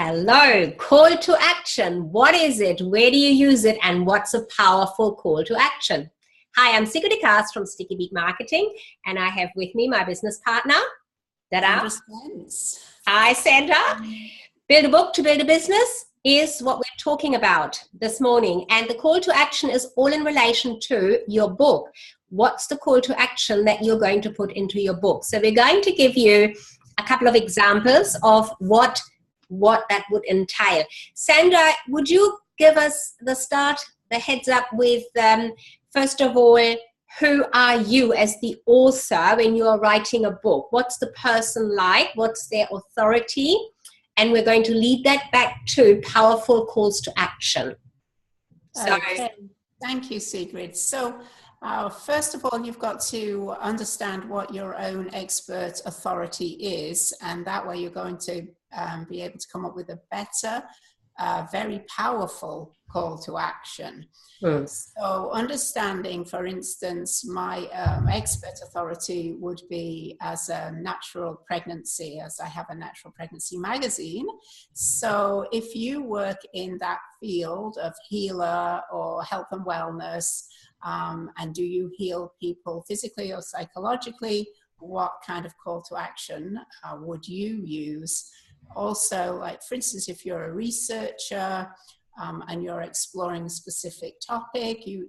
Hello, call to action. What is it? Where do you use it? And what's a powerful call to action? Hi, I'm Sigrid de Kaas from Sticky Beak Marketing, and I have with me my business partner, Dada. Hi, Sandra. Build a book to build a business is what we're talking about this morning. And the call to action is all in relation to your book. What's the call to action that you're going to put into your book? So we're going to give you a couple of examples of what that would entail. Sandra, would you give us the heads up with, first of all, who are you as the author when you are writing a book? What's the person like? What's their authority? And we're going to lead that back to powerful calls to action. Okay. Thank you, Sigrid. So first of all, you've got to understand what your own expert authority is, and that way you're going to be able to come up with a better, very powerful call to action. So understanding, for instance, my expert authority would be as a natural pregnancy, as I have a natural pregnancy magazine. So if you work in that field of healer or health and wellness, and do you heal people physically or psychologically, what kind of call to action would you use? Also, like for instance, if you're a researcher and you're exploring a specific topic, you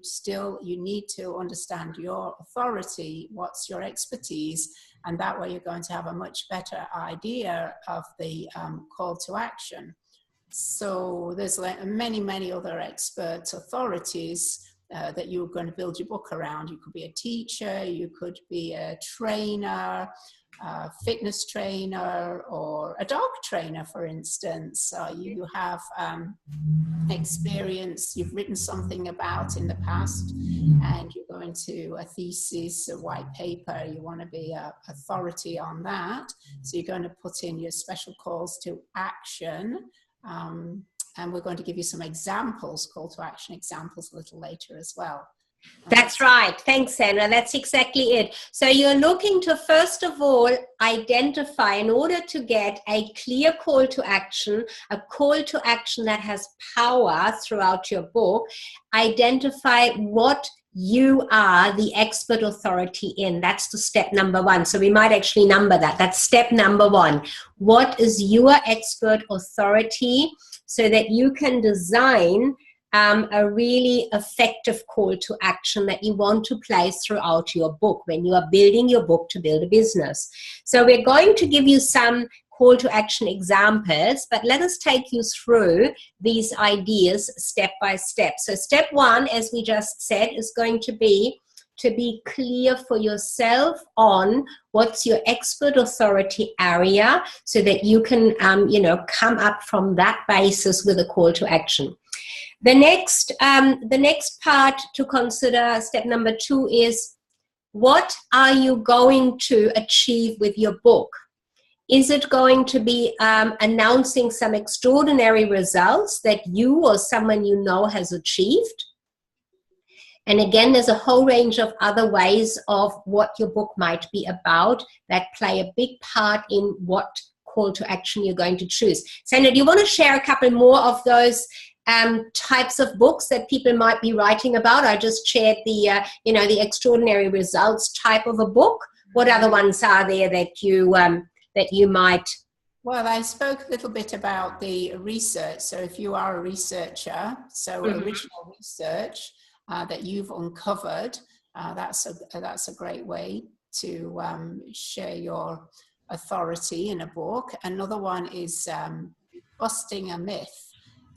need to understand your authority, what's your expertise, and that way you're going to have a much better idea of the call to action. So there's like many other expert authorities that you're going to build your book around. You could be a teacher, you could be a trainer, a fitness trainer, or a dog trainer, for instance. You have experience you've written something about in the past, and you're going to a thesis, a white paper, you want to be an authority on that. So you're going to put in your special calls to action. And we're going to give you some examples, call to action examples, a little later as well. That's right. Thanks, Sandra. That's exactly it. So you're looking to, first of all, identify, in order to get a clear call to action, a call to action that has power throughout your book, identify what you are the expert authority in. That's the step number one. So we might actually number that. That's step number one. What is your expert authority, so that you can design a really effective call to action that you want to place throughout your book when you are building your book to build a business. So we're going to give you some call to action examples, but let us take you through these ideas step by step. So step one, as we just said, is going to be clear for yourself on what's your expert authority area, so that you can, come up from that basis with a call to action. The next part to consider, step number two, is what are you going to achieve with your book? Is it going to be announcing some extraordinary results that you or someone you know has achieved? And again, there's a whole range of other ways of what your book might be about that play a big part in what call to action you're going to choose. Sandra, do you want to share a couple more of those types of books that people might be writing about? I just shared the, the extraordinary results type of a book. What other ones are there that you might? Well, I spoke a little bit about the research. So if you are a researcher, so original research that you've uncovered, that's a great way to share your authority in a book. Another one is busting a myth.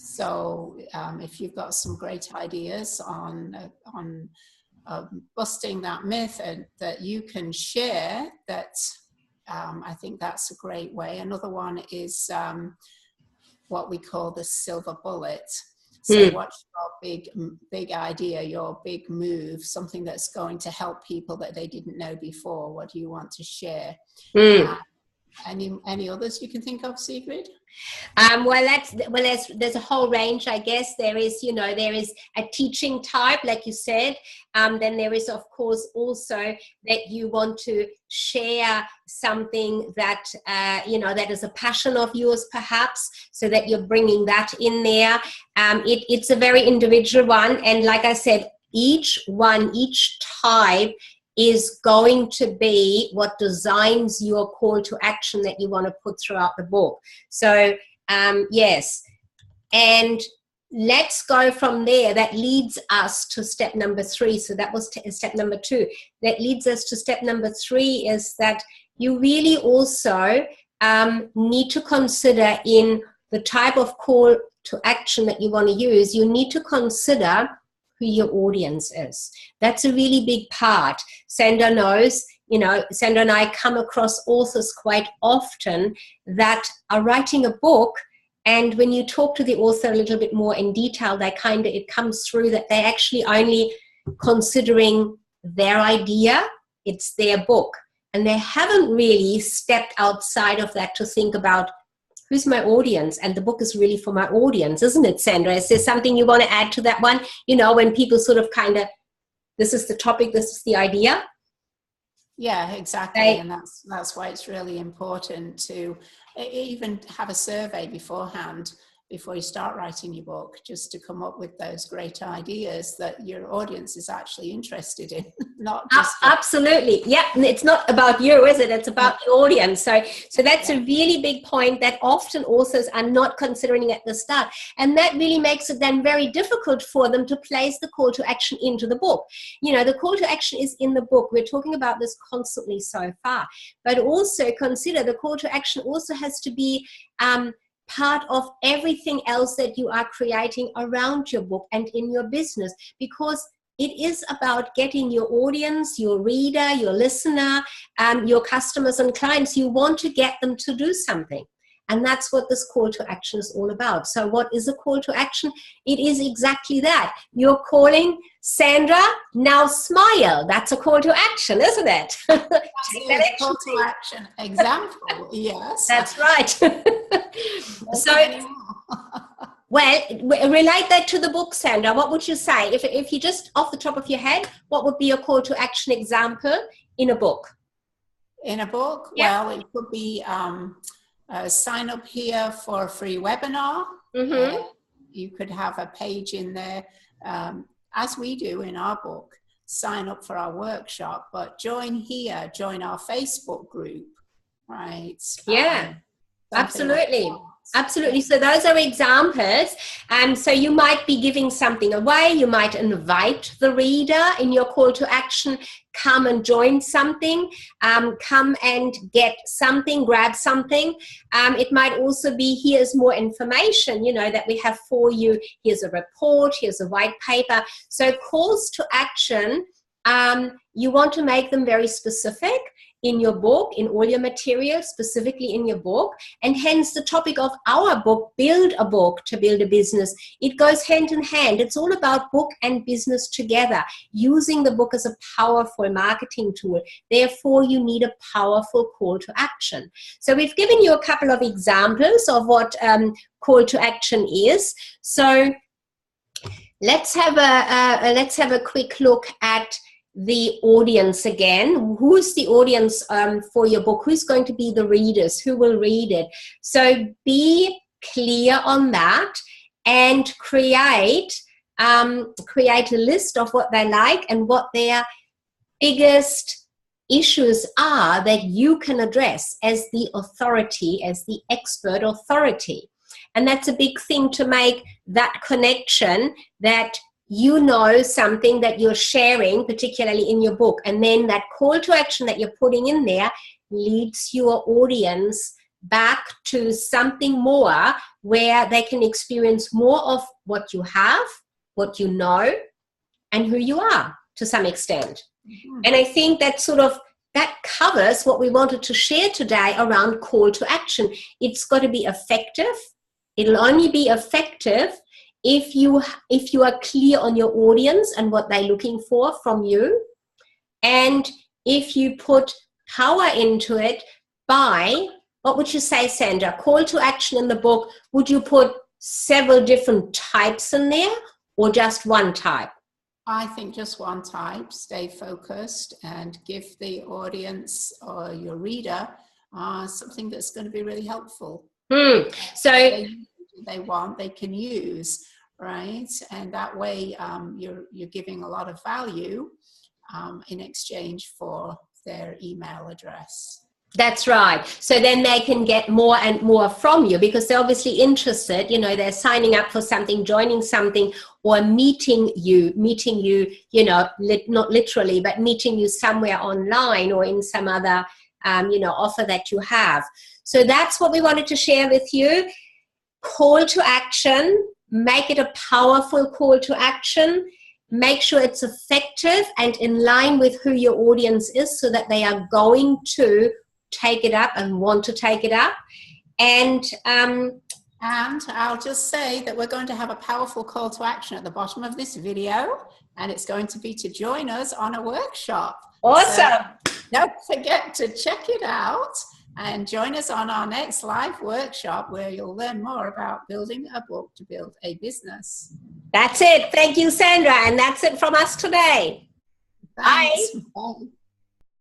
So if you've got some great ideas on busting that myth and that you can share, that I think that's a great way. Another one is what we call the silver bullet. So what's your big idea, your big move, something that's going to help people that they didn't know before? What do you want to share? Any others you can think of, Sigrid? There's a whole range, I guess. There is, there is a teaching type, like you said. Then there is, of course, also that you want to share something that, that is a passion of yours, perhaps, so that you're bringing that in there. It's a very individual one. And like I said, each type is going to be what designs your call to action that you want to put throughout the book. So, yes. And let's go from there. That leads us to step number 3. So that was step number 2. That leads us to step number 3 is that you really also need to consider in the type of call to action that you want to use, you need to consider who your audience is. That's a really big part. Sandra knows, Sandra and I come across authors quite often that are writing a book, and when you talk to the author a little bit more in detail, it comes through that they're actually only considering their idea, it's their book, and they haven't really stepped outside of that to think about who's my audience, and the book is really for my audience, isn't it, Sandra? Is there something you want to add to that one? When people sort of this is the topic, this is the idea. Yeah, exactly. And that's why it's really important to even have a survey beforehand, before you start writing your book, just to come up with those great ideas that your audience is actually interested in. Not just absolutely. Yeah, it's not about you, is it? It's about the audience. So that's a really big point that often authors are not considering at the start. And that really makes it then very difficult for them to place the call to action into the book. The call to action is in the book. We're talking about this constantly so far. But also consider the call to action also has to be part of everything else that you are creating around your book and in your business, because it is about getting your audience, your reader, your listener, your customers and clients. You want to get them to do something. And that's what this call to action is all about. So what is a call to action? It is exactly that. You're calling, Sandra, now smile. That's a call to action, isn't it? Take that call to action example. Yes. That's right. So, relate that to the book, Sandra. What would you say? If you just off the top of your head, what would be a call to action example in a book? In a book? Yeah. Well, it could be sign up here for a free webinar. Mm-hmm. You could have a page in there, as we do in our book, sign up for our workshop, but join our Facebook group, right? Yeah, absolutely. Absolutely. So those are examples. So you might be giving something away. You might invite the reader in your call to action, come and join something, come and get something, grab something. It might also be, here's more information, that we have for you. Here's a report, here's a white paper. So calls to action, you want to make them very specific in your book, in all your materials, specifically in your book. And hence the topic of our book, Build a Book to Build a Business. It goes hand in hand. It's all about book and business together, using the book as a powerful marketing tool. Therefore, you need a powerful call to action. So we've given you a couple of examples of what call to action is. So let's have a quick look at the audience again. Who's the audience for your book? Who's going to be the readers? Who will read it? So be clear on that and create a list of what they like and what their biggest issues are that you can address as the authority, as the expert authority. And that's a big thing, to make that connection, that something that you're sharing, particularly in your book, and then that call to action that you're putting in there leads your audience back to something more, where they can experience more of what you have, what you know, and who you are to some extent. Mm-hmm. And I think that covers what we wanted to share today around call to action. It's got to be effective. It'll only be effective if you are clear on your audience and what they're looking for from you, and if you put power into it by What would you say, Sandra? Call to action in the book, would you put several different types in there or just one type? I think just one type. Stay focused and give the audience or your reader something that's going to be really helpful. So they can use, right? And that way you're giving a lot of value in exchange for their email address. That's right. So then they can get more and more from you because they're obviously interested. You know, they're signing up for something, joining something, or meeting you, you know, not literally, but meeting you somewhere online or in some other, you know, offer that you have. So that's what we wanted to share with you. Call to action, make it a powerful call to action. Make sure it's effective and in line with who your audience is so that they are going to take it up and want to take it up. And I'll just say that we're going to have a powerful call to action at the bottom of this video, and it's going to be to join us on a workshop. Awesome. So don't forget to check it out and join us on our next live workshop where you'll learn more about building a book to build a business. That's it. Thank you, Sandra. And that's it from us today. Thanks. Bye. Bye.